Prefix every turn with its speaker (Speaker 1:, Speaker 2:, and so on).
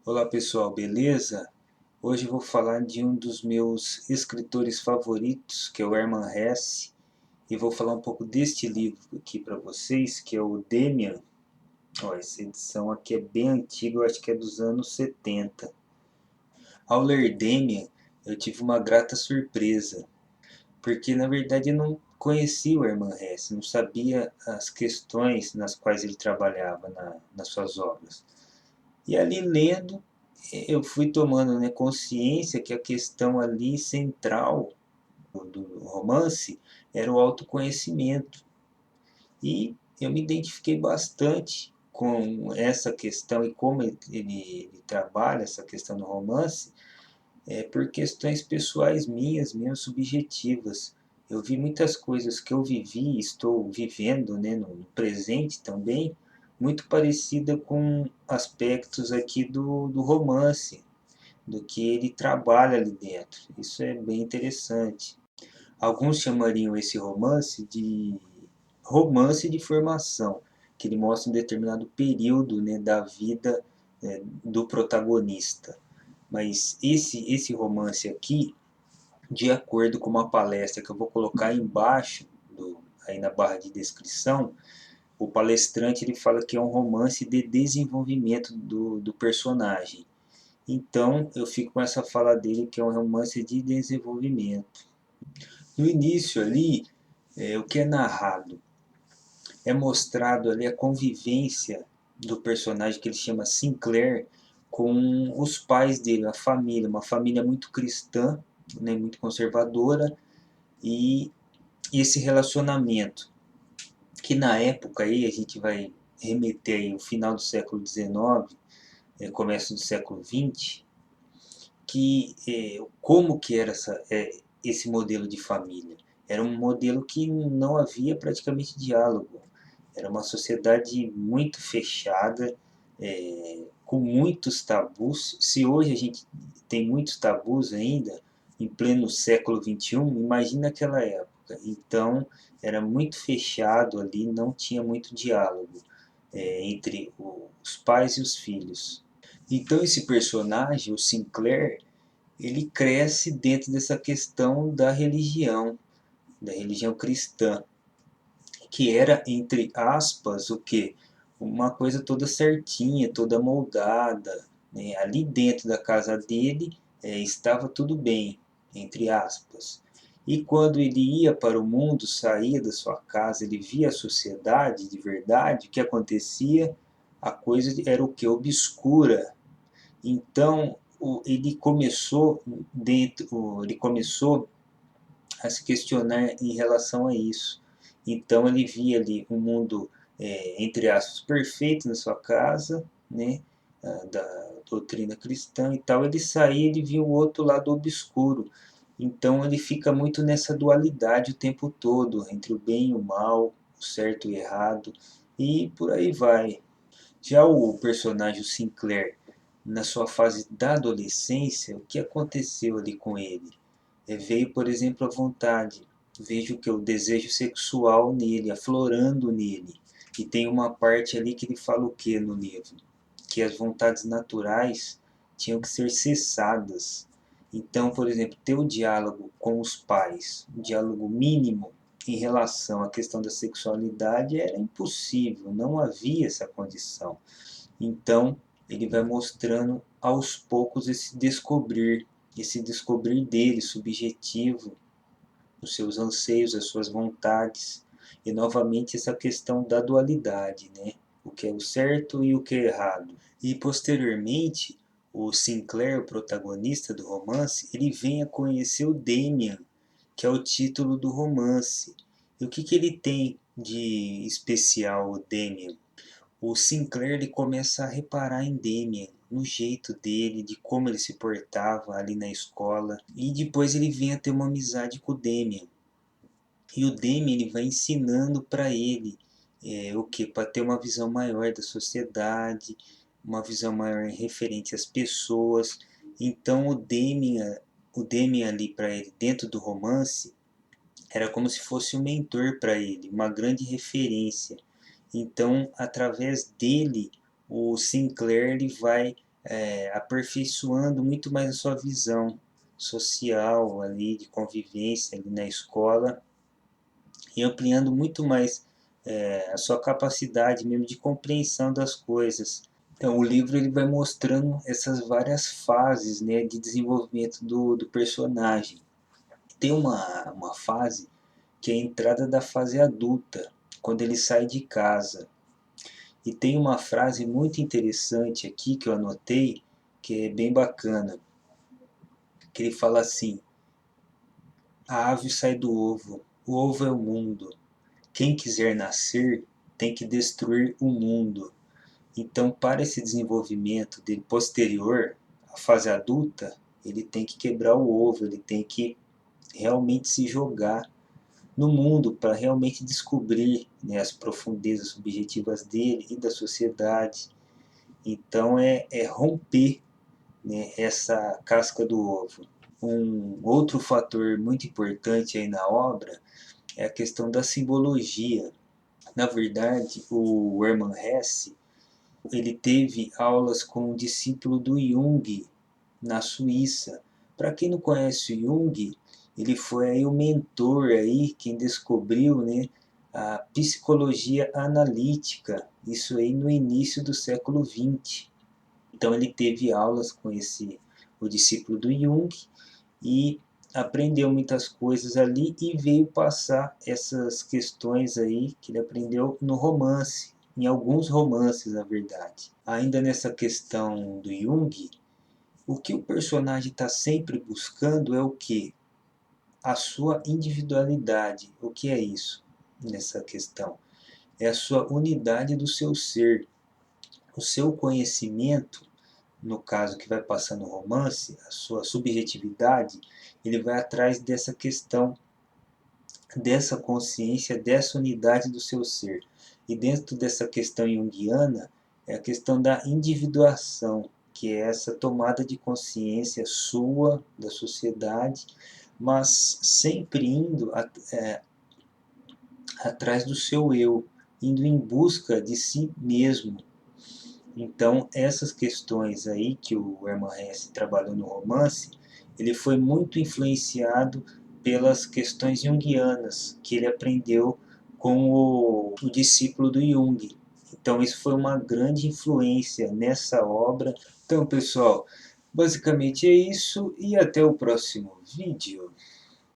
Speaker 1: Olá pessoal, beleza? Hoje eu vou falar de um dos meus escritores favoritos, que é o Hermann Hesse, e vou falar um pouco deste livro aqui para vocês, que é o Demian. Ó, essa edição aqui é bem antiga, eu acho que é dos anos 70. Ao ler Demian, eu tive uma grata surpresa, porque na verdade eu não conhecia o Hermann Hesse, não sabia as questões nas quais ele trabalhava nas suas obras. E ali lendo, eu fui tomando, né, consciência que a questão ali central do romance era o autoconhecimento. E eu me identifiquei bastante com essa questão e como ele trabalha essa questão no romance, por questões pessoais minhas, minhas subjetivas. Eu vi muitas coisas que eu vivi e estou vivendo, né, no presente também, muito parecida com aspectos aqui do romance, do que ele trabalha ali dentro. Isso é bem interessante. Alguns chamariam esse romance de romance de formação, que ele mostra um determinado período, né, da vida do protagonista. Mas esse romance aqui, de acordo com uma palestra que eu vou colocar embaixo, aí na barra de descrição, o palestrante ele fala que é um romance de desenvolvimento do personagem. Então eu fico com essa fala dele que é um romance de desenvolvimento. No início ali, o que é narrado é mostrado ali a convivência do personagem que ele chama Sinclair com os pais dele, a família, uma família muito cristã, né, muito conservadora, e esse relacionamento que na época aí a gente vai remeter aí o final do século XIX, começo do século XX, que como que era esse modelo de família? Era um modelo que não havia praticamente diálogo. Era uma sociedade muito fechada, com muitos tabus. Se hoje a gente tem muitos tabus ainda, em pleno século XXI, imagina aquela época. Então, era muito fechado ali, não tinha muito diálogo entre os pais e os filhos. Então, esse personagem, o Sinclair, ele cresce dentro dessa questão da religião cristã, que era, entre aspas, o quê? Uma coisa toda certinha, toda moldada, né? Ali dentro da casa dele estava tudo bem, entre aspas. E quando ele ia para o mundo, saía da sua casa, ele via a sociedade de verdade, o que acontecia? A coisa era o que? Obscura. Então, ele começou a se questionar em relação a isso. Então ele via ali um mundo, entre aspas, perfeito na sua casa, né, da doutrina cristã e tal. Ele saía, ele via o outro lado obscuro. Então ele fica muito nessa dualidade o tempo todo, entre o bem e o mal, o certo e o errado, e por aí vai. Já o personagem Sinclair, na sua fase da adolescência, o que aconteceu ali com ele? Veio, por exemplo, a vontade. Vejo que o desejo sexual nele, aflorando nele. E tem uma parte ali que ele fala o que no livro? Que as vontades naturais tinham que ser cessadas. Então, por exemplo, ter o diálogo com os pais, um diálogo mínimo em relação à questão da sexualidade era impossível, não havia essa condição. Então, ele vai mostrando aos poucos esse descobrir dele subjetivo, os seus anseios, as suas vontades, e novamente essa questão da dualidade, né? O que é o certo e o que é errado. E posteriormente, o Sinclair, o protagonista do romance, ele vem a conhecer o Damian, que é o título do romance. E o que, que ele tem de especial, o Damian? O Sinclair ele começa a reparar em Damian, no jeito dele, de como ele se portava ali na escola, e depois ele vem a ter uma amizade com o Damian. E o Damian ele vai ensinando para ele o que? Para ter uma visão maior da sociedade, uma visão maior referente às pessoas. Então o Damian ali para ele dentro do romance era como se fosse um mentor para ele, uma grande referência. Então, através dele, o Sinclair ele vai aperfeiçoando muito mais a sua visão social ali, de convivência ali na escola, e ampliando muito mais a sua capacidade mesmo de compreensão das coisas. Então, o livro ele vai mostrando essas várias fases, né, de desenvolvimento do personagem. Tem uma fase que é a entrada da fase adulta, quando ele sai de casa. E tem uma frase muito interessante aqui que eu anotei, que é bem bacana, que ele fala assim: a ave sai do ovo, o ovo é o mundo. Quem quiser nascer tem que destruir o mundo. Então, para esse desenvolvimento dele posterior à fase adulta, ele tem que quebrar o ovo, ele tem que realmente se jogar no mundo para realmente descobrir, né, as profundezas subjetivas dele e da sociedade. Então, é romper, né, essa casca do ovo. Um outro fator muito importante aí na obra é a questão da simbologia. Na verdade, o Hermann Hesse ele teve aulas com um discípulo do Jung na Suíça. Para quem não conhece o Jung, ele foi aí o mentor aí quem descobriu, né, a psicologia analítica, isso aí no início do século XX. Então ele teve aulas com o discípulo do Jung e aprendeu muitas coisas ali e veio passar essas questões aí que ele aprendeu no romance, em alguns romances, na verdade. Ainda nessa questão do Jung, o que o personagem está sempre buscando é o quê? A sua individualidade. O que é isso nessa questão? É a sua unidade do seu ser. O seu conhecimento, no caso que vai passar no romance, a sua subjetividade, ele vai atrás dessa questão, dessa consciência, dessa unidade do seu ser. E dentro dessa questão junguiana, é a questão da individuação, que é essa tomada de consciência sua, da sociedade, mas sempre indo atrás do seu eu, indo em busca de si mesmo. Então, essas questões aí que o Hermann Hesse trabalhou no romance, ele foi muito influenciado pelas questões junguianas que ele aprendeu com o discípulo do Jung. Então, isso foi uma grande influência nessa obra. Então, pessoal, basicamente é isso e até o próximo vídeo.